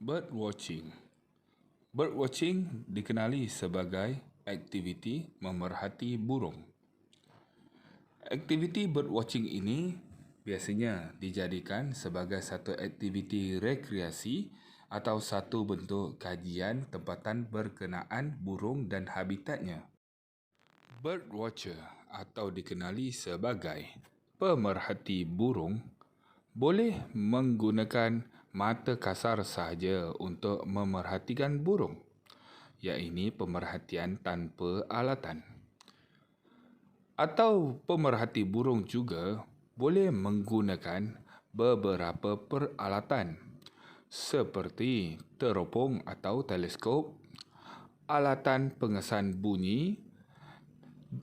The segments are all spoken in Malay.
Bird watching. Bird watching dikenali sebagai aktiviti memerhati burung. Aktiviti bird watching ini biasanya dijadikan sebagai satu aktiviti rekreasi atau satu bentuk kajian tempatan berkenaan burung dan habitatnya. Bird watcher atau dikenali sebagai pemerhati burung boleh menggunakan mata kasar sahaja untuk memerhatikan burung, iaitu pemerhatian tanpa alatan. Atau pemerhati burung juga boleh menggunakan beberapa peralatan seperti teropong atau teleskop, alatan pengesan bunyi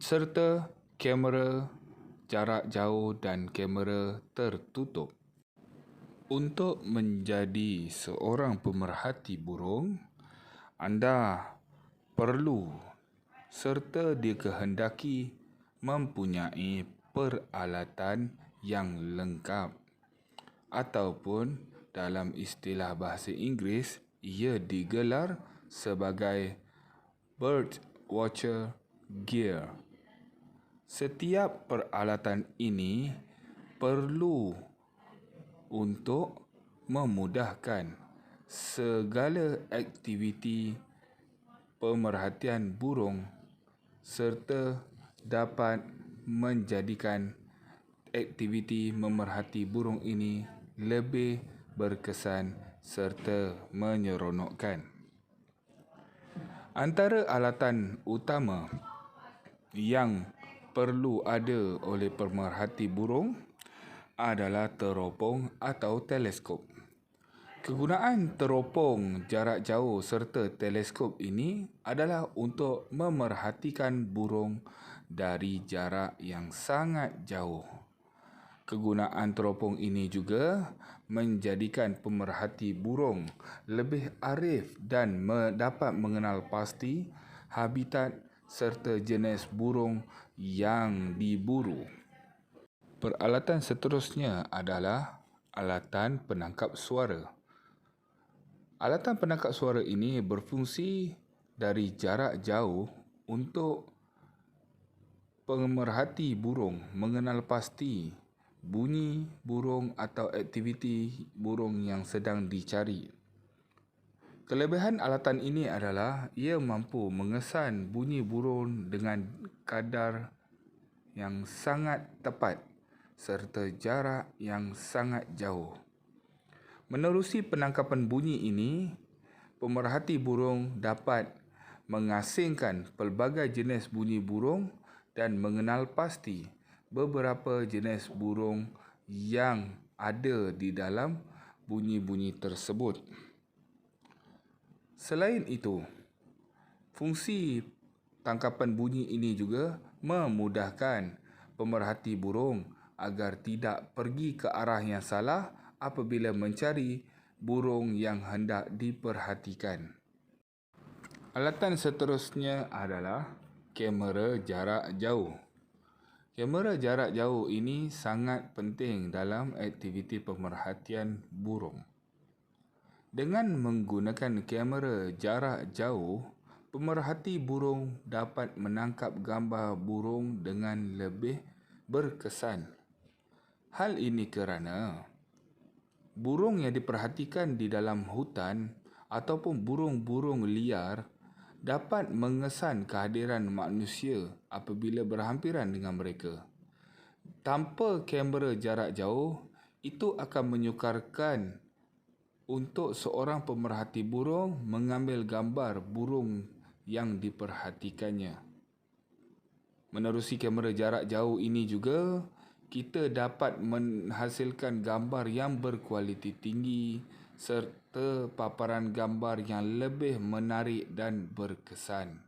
serta kamera jarak jauh dan kamera tertutup. Untuk menjadi seorang pemerhati burung, anda perlu serta dikehendaki mempunyai peralatan yang lengkap ataupun dalam istilah bahasa Inggeris ia digelar sebagai bird watcher gear. Setiap peralatan ini perlu untuk memudahkan segala aktiviti pemerhatian burung serta dapat menjadikan aktiviti memerhati burung ini lebih berkesan serta menyeronokkan. Antara alatan utama yang perlu ada oleh pemerhati burung adalah teropong atau teleskop. Kegunaan teropong jarak jauh serta teleskop ini adalah untuk memerhatikan burung dari jarak yang sangat jauh. Kegunaan teropong ini juga menjadikan pemerhati burung lebih arif dan dapat mengenal pasti habitat serta jenis burung yang diburu. Peralatan seterusnya adalah alatan penangkap suara. Alatan penangkap suara ini berfungsi dari jarak jauh untuk pemerhati burung mengenal pasti bunyi burung atau aktiviti burung yang sedang dicari. Kelebihan alatan ini adalah ia mampu mengesan bunyi burung dengan kadar yang sangat tepat serta jarak yang sangat jauh. Menerusi penangkapan bunyi ini, pemerhati burung dapat mengasingkan pelbagai jenis bunyi burung dan mengenal pasti beberapa jenis burung yang ada di dalam bunyi-bunyi tersebut. Selain itu, fungsi tangkapan bunyi ini juga memudahkan pemerhati burung agar tidak pergi ke arah yang salah apabila mencari burung yang hendak diperhatikan. Alatan seterusnya adalah kamera jarak jauh. Kamera jarak jauh ini sangat penting dalam aktiviti pemerhatian burung. Dengan menggunakan kamera jarak jauh, pemerhati burung dapat menangkap gambar burung dengan lebih berkesan. Hal ini kerana burung yang diperhatikan di dalam hutan ataupun burung-burung liar dapat mengesan kehadiran manusia apabila berhampiran dengan mereka. Tanpa kamera jarak jauh, itu akan menyukarkan untuk seorang pemerhati burung mengambil gambar burung yang diperhatikannya. Menerusi kamera jarak jauh ini juga, kita dapat menghasilkan gambar yang berkualiti tinggi serta paparan gambar yang lebih menarik dan berkesan.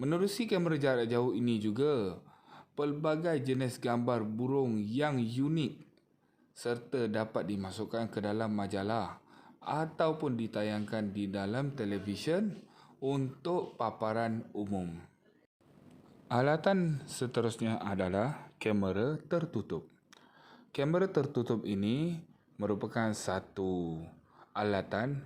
Menerusi kamera jarak jauh ini juga, pelbagai jenis gambar burung yang unik serta dapat dimasukkan ke dalam majalah ataupun ditayangkan di dalam televisyen untuk paparan umum. Alatan seterusnya adalah kamera tertutup. Kamera tertutup ini merupakan satu alatan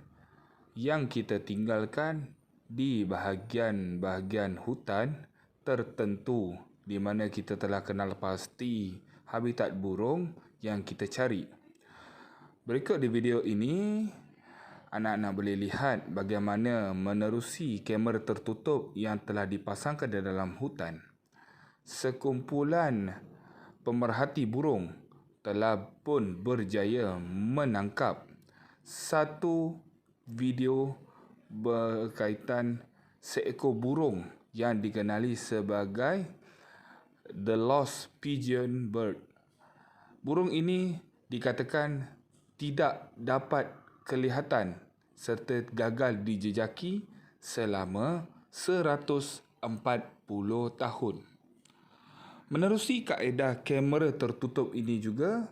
yang kita tinggalkan di bahagian-bahagian hutan tertentu di mana kita telah kenal pasti habitat burung yang kita cari. Berikut di video ini, anak-anak boleh lihat bagaimana menerusi kamera tertutup yang telah dipasangkan di dalam hutan. Sekumpulan pemerhati burung telah pun berjaya menangkap satu video berkaitan seekor burung yang dikenali sebagai the lost pigeon bird. Burung ini dikatakan tidak dapat kelihatan serta gagal dijejaki selama 140 tahun. Menerusi kaedah kamera tertutup ini juga,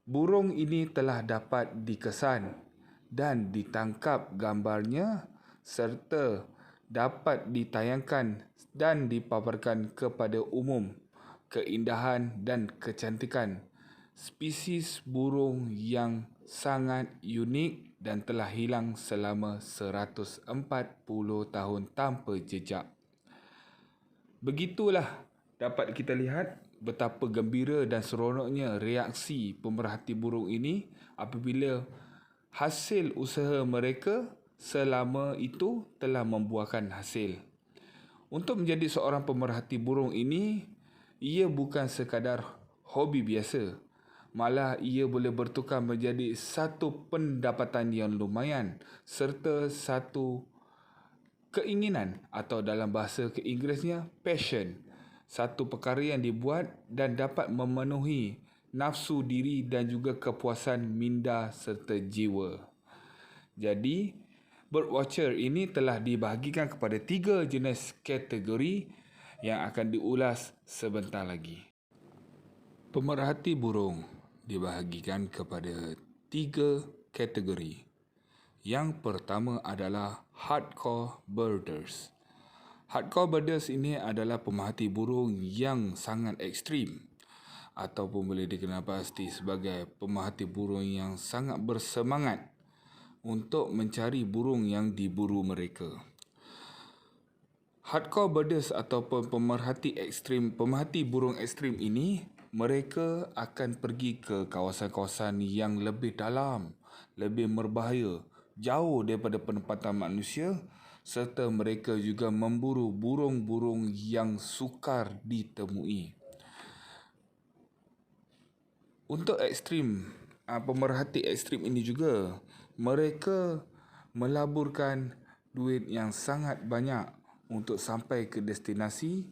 burung ini telah dapat dikesan dan ditangkap gambarnya serta dapat ditayangkan dan dipaparkan kepada umum keindahan dan kecantikan spesies burung yang sangat unik dan telah hilang selama 140 tahun tanpa jejak. Begitulah dapat kita lihat betapa gembira dan seronoknya reaksi pemerhati burung ini apabila hasil usaha mereka selama itu telah membuahkan hasil. Untuk menjadi seorang pemerhati burung ini, ia bukan sekadar hobi biasa. Malah ia boleh bertukar menjadi satu pendapatan yang lumayan serta satu keinginan atau dalam bahasa Inggerisnya passion. Satu perkara yang dibuat dan dapat memenuhi nafsu diri dan juga kepuasan minda serta jiwa. Jadi, Birdwatcher ini telah dibahagikan kepada 3 jenis kategori yang akan diulas sebentar lagi. Pemerhati burung dibahagikan kepada 3 kategori. Yang pertama adalah hardcore birders. Hardcore birders ini adalah pemerhati burung yang sangat ekstrim ataupun boleh dikenal pasti sebagai pemerhati burung yang sangat bersemangat untuk mencari burung yang diburu mereka. Hardcore birders ataupun pemerhati burung ekstrim ini, mereka akan pergi ke kawasan-kawasan yang lebih dalam, lebih berbahaya, jauh daripada penempatan manusia, serta mereka juga memburu burung-burung yang sukar ditemui. Untuk pemerhati ekstrim ini juga, mereka melaburkan duit yang sangat banyak untuk sampai ke destinasi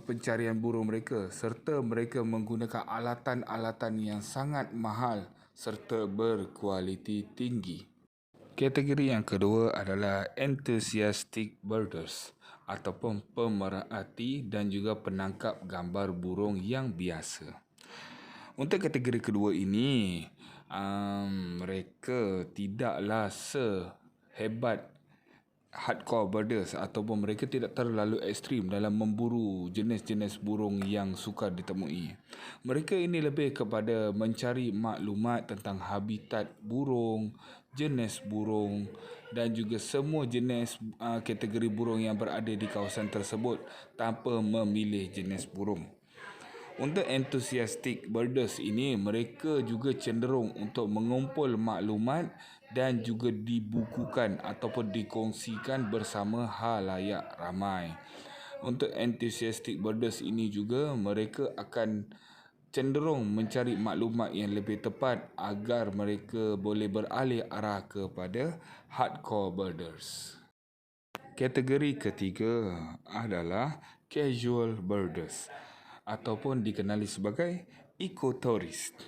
pencarian burung mereka, serta mereka menggunakan alatan-alatan yang sangat mahal serta berkualiti tinggi. Kategori yang kedua adalah enthusiastic birders ataupun pemerhati dan juga penangkap gambar burung yang biasa. Untuk kategori kedua ini, mereka tidaklah sehebat hardcore birders ataupun mereka tidak terlalu ekstrim dalam memburu jenis-jenis burung yang sukar ditemui. Mereka ini lebih kepada mencari maklumat tentang habitat burung, jenis burung dan juga semua jenis kategori burung yang berada di kawasan tersebut tanpa memilih jenis burung. Untuk enthusiastic birders ini, mereka juga cenderung untuk mengumpul maklumat dan juga dibukukan ataupun dikongsikan bersama halayak ramai. Untuk enthusiastic birders ini juga, mereka akan cenderung mencari maklumat yang lebih tepat agar mereka boleh beralih arah kepada hardcore birders. Kategori ketiga adalah casual birders ataupun dikenali sebagai ecotourist.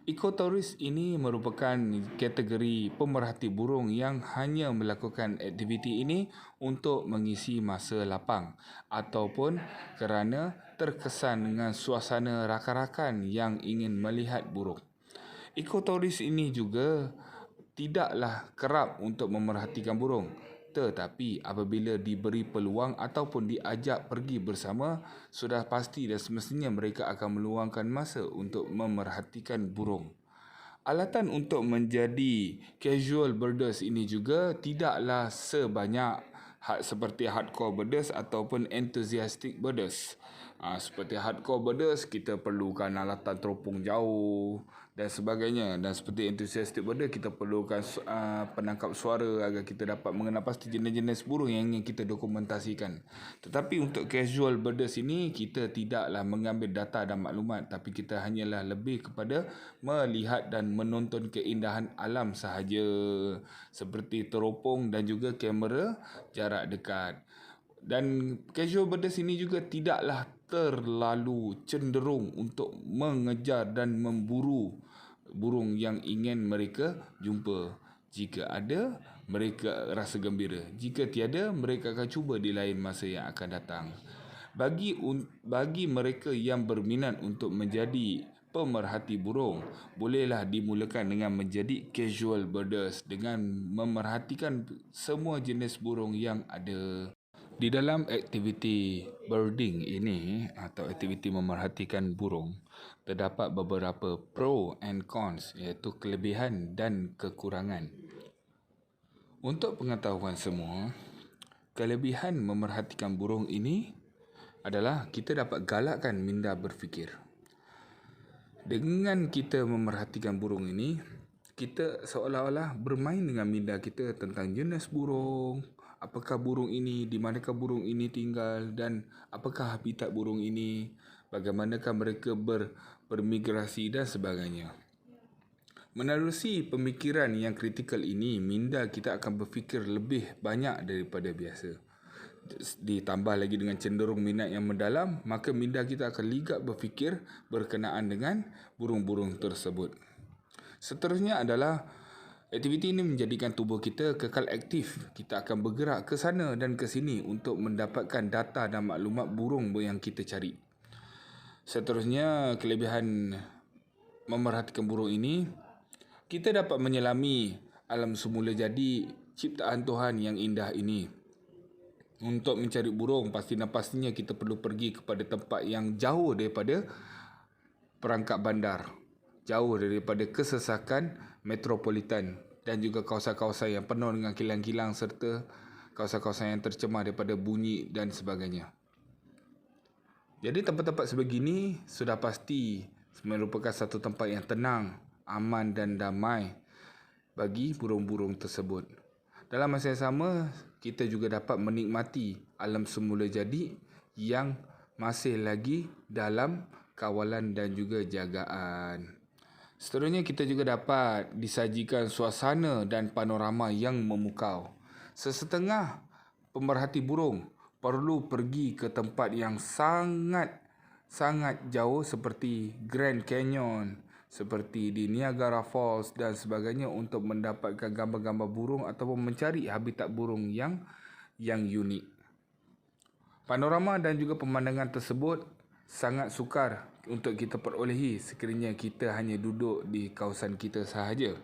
Ecotourist ini merupakan kategori pemerhati burung yang hanya melakukan aktiviti ini untuk mengisi masa lapang ataupun kerana terkesan dengan suasana rakan-rakan yang ingin melihat burung. Ecotourist ini juga tidaklah kerap untuk memerhatikan burung, tetapi apabila diberi peluang ataupun diajak pergi bersama, sudah pasti dan semestinya mereka akan meluangkan masa untuk memerhatikan burung. Alatan untuk menjadi casual birders ini juga tidaklah sebanyak seperti hardcore birders ataupun enthusiastic birders. Seperti hardcore birders, kita perlukan alatan teropong jauh dan sebagainya. Dan seperti enthusiastic birder, kita perlukan penangkap suara agar kita dapat mengenal pasti jenis-jenis burung yang ingin kita dokumentasikan. Tetapi untuk casual birders ini, kita tidaklah mengambil data dan maklumat, tapi kita hanyalah lebih kepada melihat dan menonton keindahan alam sahaja, seperti teropong dan juga kamera jarak dekat. Dan casual birders ini juga tidaklah terlalu cenderung untuk mengejar dan memburu burung yang ingin mereka jumpa. Jika ada, mereka rasa gembira. Jika tiada, mereka akan cuba di lain masa yang akan datang. Bagi mereka yang berminat untuk menjadi pemerhati burung, bolehlah dimulakan dengan menjadi casual birders dengan memerhatikan semua jenis burung yang ada. Di dalam aktiviti birding ini atau aktiviti memerhatikan burung, terdapat beberapa pro and cons, iaitu kelebihan dan kekurangan. Untuk pengetahuan semua, kelebihan memerhatikan burung ini adalah kita dapat galakkan minda berfikir. Dengan kita memerhatikan burung ini, kita seolah-olah bermain dengan minda kita tentang jenis burung, apakah burung ini, di manakah burung ini tinggal dan apakah habitat burung ini, bagaimanakah mereka bermigrasi dan sebagainya. Menerusi pemikiran yang kritikal ini, minda kita akan berfikir lebih banyak daripada biasa. Ditambah lagi dengan cenderung minat yang mendalam, maka minda kita akan ligak berfikir berkenaan dengan burung-burung tersebut. Seterusnya adalah aktiviti ini menjadikan tubuh kita kekal aktif. Kita akan bergerak ke sana dan ke sini untuk mendapatkan data dan maklumat burung yang kita cari. Seterusnya, kelebihan memerhatikan burung ini, kita dapat menyelami alam semula jadi ciptaan Tuhan yang indah ini. Untuk mencari burung, pastinya kita perlu pergi kepada tempat yang jauh daripada perangkap bandar, jauh daripada kesesakan metropolitan dan juga kawasan-kawasan yang penuh dengan kilang-kilang serta kawasan-kawasan yang tercemar daripada bunyi dan sebagainya. Jadi tempat-tempat sebegini sudah pasti merupakan satu tempat yang tenang, aman dan damai bagi burung-burung tersebut. Dalam masa yang sama, kita juga dapat menikmati alam semula jadi yang masih lagi dalam kawalan dan juga jagaan. Seterusnya, kita juga dapat disajikan suasana dan panorama yang memukau. Sesetengah pemerhati burung perlu pergi ke tempat yang sangat jauh seperti Grand Canyon, seperti di Niagara Falls dan sebagainya untuk mendapatkan gambar-gambar burung ataupun mencari habitat burung yang unik. Panorama dan juga pemandangan tersebut sangat sukar untuk kita perolehi sekiranya kita hanya duduk di kawasan kita sahaja.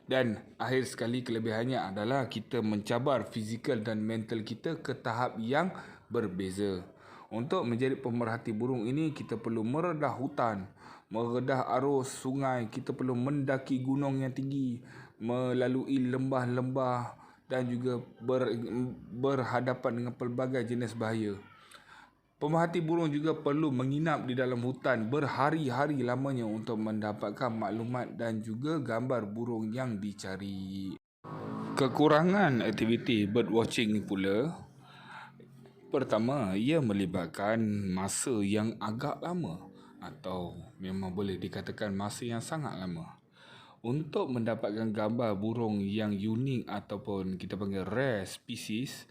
Dan akhir sekali, kelebihannya adalah kita mencabar fizikal dan mental kita ke tahap yang berbeza. Untuk menjadi pemerhati burung ini, kita perlu meredah hutan, meredah arus sungai, kita perlu mendaki gunung yang tinggi, melalui lembah-lembah dan juga berhadapan dengan pelbagai jenis bahaya. Pemerhati burung juga perlu menginap di dalam hutan berhari-hari lamanya untuk mendapatkan maklumat dan juga gambar burung yang dicari. Kekurangan aktiviti birdwatching pula, pertama, ia melibatkan masa yang agak lama atau memang boleh dikatakan masa yang sangat lama. Untuk mendapatkan gambar burung yang unik ataupun kita panggil rare species,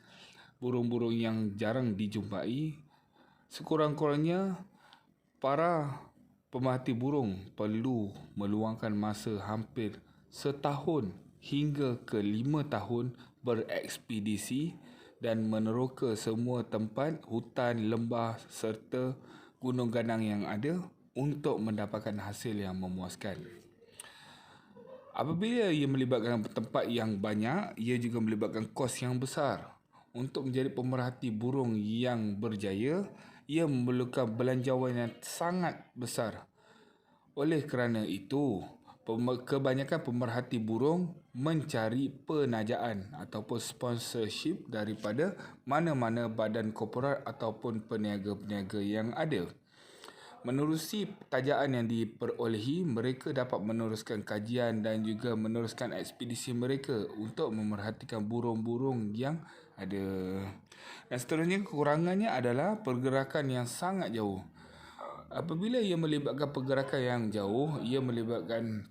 burung-burung yang jarang dijumpai, sekurang-kurangnya para pemerhati burung perlu meluangkan masa hampir setahun hingga ke 5 tahun berekspedisi dan meneroka semua tempat hutan, lembah serta gunung ganang yang ada untuk mendapatkan hasil yang memuaskan. Apabila ia melibatkan tempat yang banyak, ia juga melibatkan kos yang besar. Untuk menjadi pemerhati burung yang berjaya, ia memerlukan belanjawan yang sangat besar. Oleh kerana itu, Kebanyakan pemerhati burung mencari penajaan ataupun sponsorship daripada mana-mana badan korporat ataupun peniaga-peniaga yang ada. Menerusi tajaan yang diperolehi, mereka dapat meneruskan kajian dan juga meneruskan ekspedisi mereka untuk memerhatikan burung-burung yang ada. Dan seterusnya, kekurangannya adalah pergerakan yang sangat jauh. Apabila ia melibatkan pergerakan yang jauh, ia melibatkan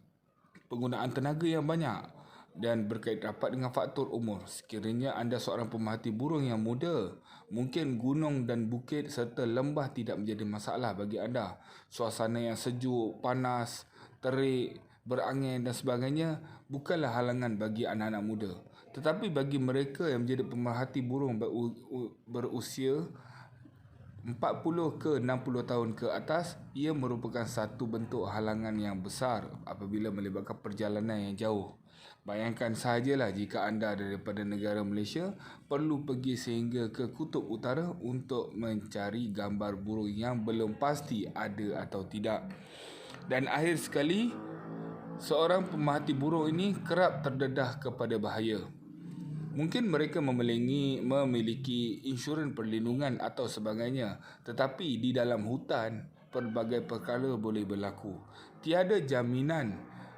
penggunaan tenaga yang banyak dan berkait rapat dengan faktor umur. Sekiranya anda seorang pemerhati burung yang muda, mungkin gunung dan bukit serta lembah tidak menjadi masalah bagi anda. Suasana yang sejuk, panas, terik, berangin dan sebagainya bukanlah halangan bagi anak-anak muda. Tetapi bagi mereka yang menjadi pemerhati burung berusia 40 ke 60 tahun ke atas, ia merupakan satu bentuk halangan yang besar apabila melibatkan perjalanan yang jauh. Bayangkan sahajalah jika anda daripada negara Malaysia perlu pergi sehingga ke Kutub Utara untuk mencari gambar burung yang belum pasti ada atau tidak. Dan akhir sekali, seorang pemerhati burung ini kerap terdedah kepada bahaya. Mungkin mereka memiliki insurans perlindungan atau sebagainya, tetapi di dalam hutan pelbagai perkara boleh berlaku. Tiada jaminan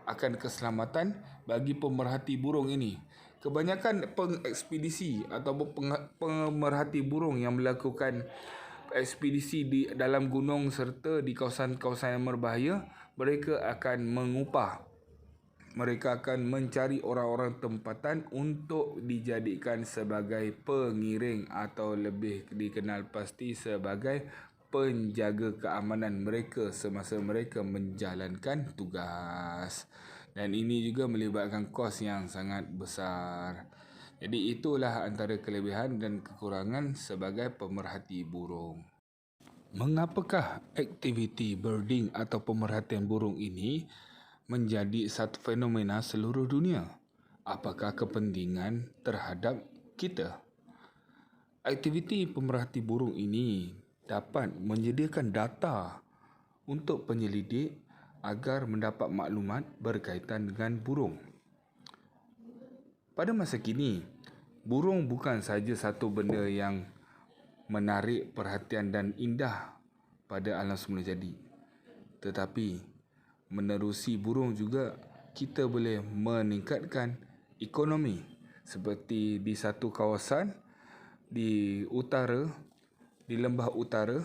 akan keselamatan bagi pemerhati burung ini. Kebanyakan pengekspedisi atau pemerhati burung yang melakukan ekspedisi di dalam gunung serta di kawasan-kawasan yang berbahaya, mereka akan mencari orang-orang tempatan untuk dijadikan sebagai pengiring atau lebih dikenal pasti sebagai penjaga keamanan mereka semasa mereka menjalankan tugas. Dan ini juga melibatkan kos yang sangat besar. Jadi itulah antara kelebihan dan kekurangan sebagai pemerhati burung. Mengapakah aktiviti birding atau pemerhatian burung ini menjadi satu fenomena seluruh dunia? Apakah kepentingan terhadap kita? Aktiviti pemerhati burung ini dapat menyediakan data untuk penyelidik agar mendapat maklumat berkaitan dengan burung. Pada masa kini, burung bukan sahaja satu benda yang menarik perhatian dan indah pada alam semula jadi, tetapi menerusi burung juga kita boleh meningkatkan ekonomi. Seperti di satu kawasan di lembah utara,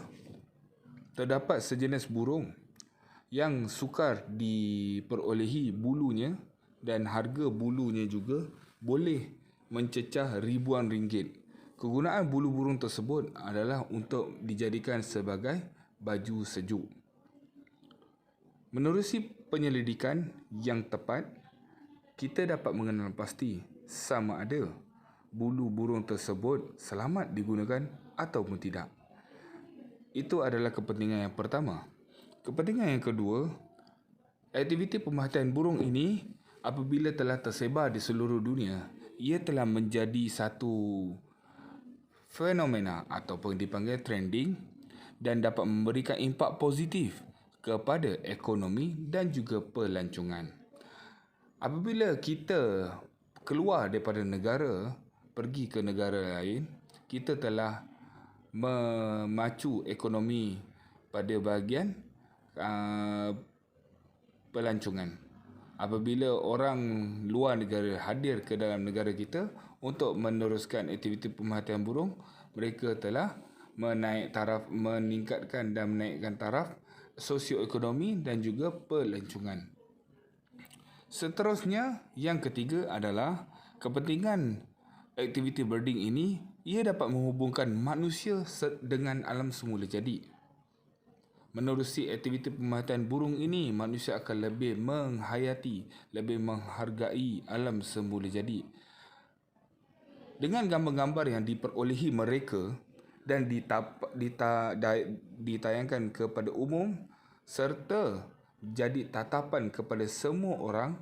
terdapat sejenis burung yang sukar diperolehi bulunya dan harga bulunya juga boleh mencecah ribuan ringgit. Kegunaan bulu burung tersebut adalah untuk dijadikan sebagai baju sejuk. Menerusi penyelidikan yang tepat, kita dapat mengenal pasti sama ada bulu burung tersebut selamat digunakan ataupun tidak. Itu adalah kepentingan yang pertama. Kepentingan yang kedua, aktiviti pemerhatian burung ini apabila telah tersebar di seluruh dunia, ia telah menjadi satu fenomena ataupun dipanggil trending dan dapat memberikan impak positif kepada ekonomi dan juga pelancongan. Apabila kita keluar daripada negara, pergi ke negara lain, kita telah memacu ekonomi pada bahagian pelancongan. Apabila orang luar negara hadir ke dalam negara kita untuk meneruskan aktiviti pemerhatian burung, mereka telah meningkatkan dan menaikkan taraf sosioekonomi dan juga pelancongan. Seterusnya, yang ketiga adalah kepentingan aktiviti birding ini, ia dapat menghubungkan manusia dengan alam semula jadi. Menerusi aktiviti pemerhatian burung ini, manusia akan lebih menghayati, lebih menghargai alam semula jadi. Dengan gambar-gambar yang diperolehi mereka dan ditayangkan kepada umum serta jadi tatapan kepada semua orang,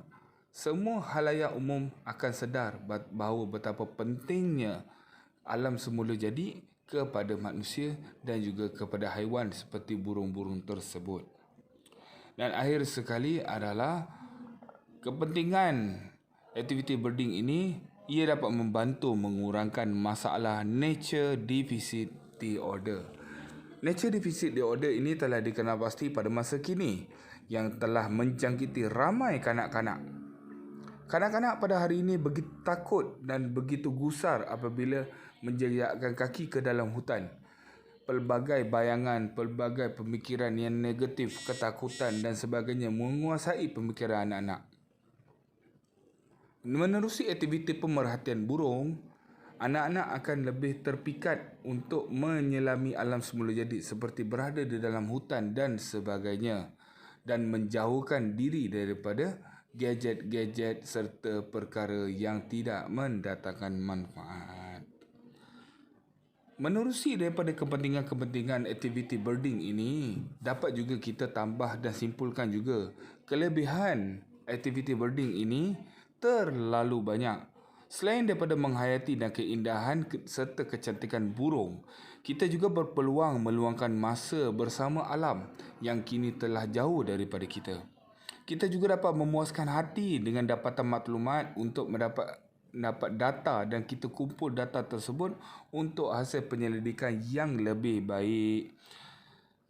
semua khalayak umum akan sedar bahawa betapa pentingnya alam semula jadi kepada manusia dan juga kepada haiwan seperti burung-burung tersebut. Dan akhir sekali adalah Kepentingan aktiviti birding ini, ia dapat membantu mengurangkan masalah nature deficit disorder. Nature deficit disorder ini telah dikenal pasti pada masa kini yang telah menjangkiti ramai kanak-kanak. Kanak-kanak pada hari ini begitu takut dan begitu gusar apabila menjejakkan kaki ke dalam hutan. Pelbagai bayangan, pelbagai pemikiran yang negatif, ketakutan dan sebagainya menguasai pemikiran anak-anak. Menerusi aktiviti pemerhatian burung, anak-anak akan lebih terpikat untuk menyelami alam semula jadi seperti berada di dalam hutan dan sebagainya, dan menjauhkan diri daripada gadget-gadget serta perkara yang tidak mendatangkan manfaat. Menerusi daripada kepentingan-kepentingan aktiviti birding ini, dapat juga kita tambah dan simpulkan juga kelebihan aktiviti birding ini terlalu banyak. Selain daripada menghayati dan keindahan serta kecantikan burung, kita juga berpeluang meluangkan masa bersama alam yang kini telah jauh daripada kita. Kita juga dapat memuaskan hati dengan dapatan maklumat untuk mendapat data dan kita kumpul data tersebut untuk hasil penyelidikan yang lebih baik.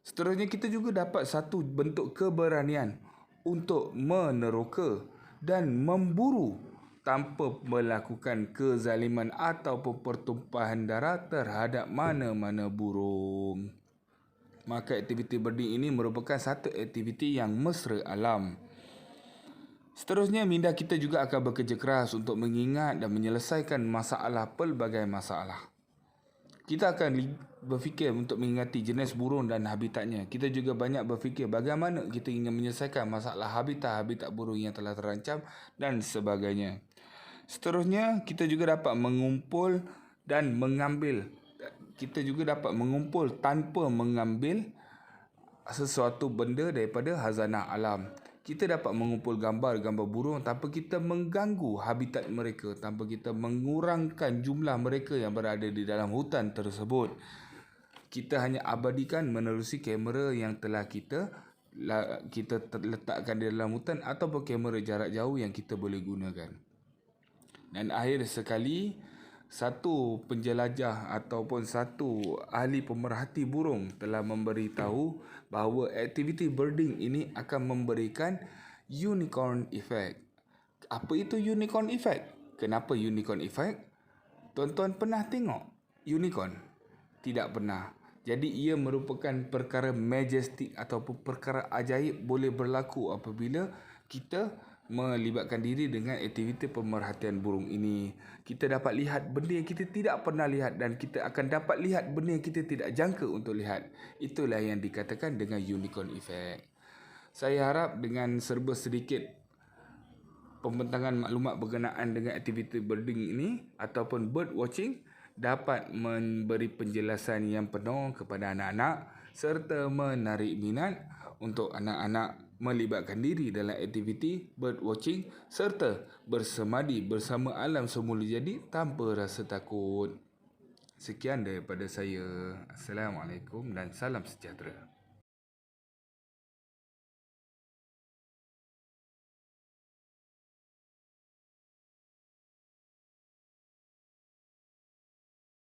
Seterusnya, kita juga dapat satu bentuk keberanian untuk meneroka dan memburu tanpa melakukan kezaliman ataupun pertumpahan darah terhadap mana-mana burung. Maka aktiviti birding ini merupakan satu aktiviti yang mesra alam. Seterusnya, minda kita juga akan bekerja keras untuk mengingat dan menyelesaikan pelbagai masalah. Kita akan berfikir untuk mengingati jenis burung dan habitatnya. Kita juga banyak berfikir bagaimana kita ingin menyelesaikan masalah habitat burung yang telah terancam dan sebagainya. Seterusnya, kita juga dapat mengumpul dan mengambil. Kita juga dapat mengumpul tanpa mengambil sesuatu benda daripada khazanah alam. Kita dapat mengumpul gambar-gambar burung tanpa kita mengganggu habitat mereka, tanpa kita mengurangkan jumlah mereka yang berada di dalam hutan tersebut. Kita hanya abadikan menerusi kamera yang telah kita letakkan di dalam hutan ataupun kamera jarak jauh yang kita boleh gunakan. Dan akhir sekali, satu penjelajah ataupun satu ahli pemerhati burung telah memberitahu bahawa aktiviti birding ini akan memberikan unicorn effect. Apa itu unicorn effect? Kenapa unicorn effect? Tuan-tuan pernah tengok unicorn? Tidak pernah. Jadi ia merupakan perkara majestik ataupun perkara ajaib boleh berlaku apabila kita melibatkan diri dengan aktiviti pemerhatian burung ini. Kita dapat lihat benda yang kita tidak pernah lihat dan kita akan dapat lihat benda yang kita tidak jangka untuk lihat. Itulah yang dikatakan dengan unicorn effect. Saya harap dengan serba sedikit pembentangan maklumat berkenaan dengan aktiviti birding ini ataupun bird watching dapat memberi penjelasan yang penuh kepada anak-anak serta menarik minat untuk anak-anak melibatkan diri dalam aktiviti bird watching serta bersemadi bersama alam semula jadi tanpa rasa takut. Sekian daripada saya. Assalamualaikum dan salam sejahtera.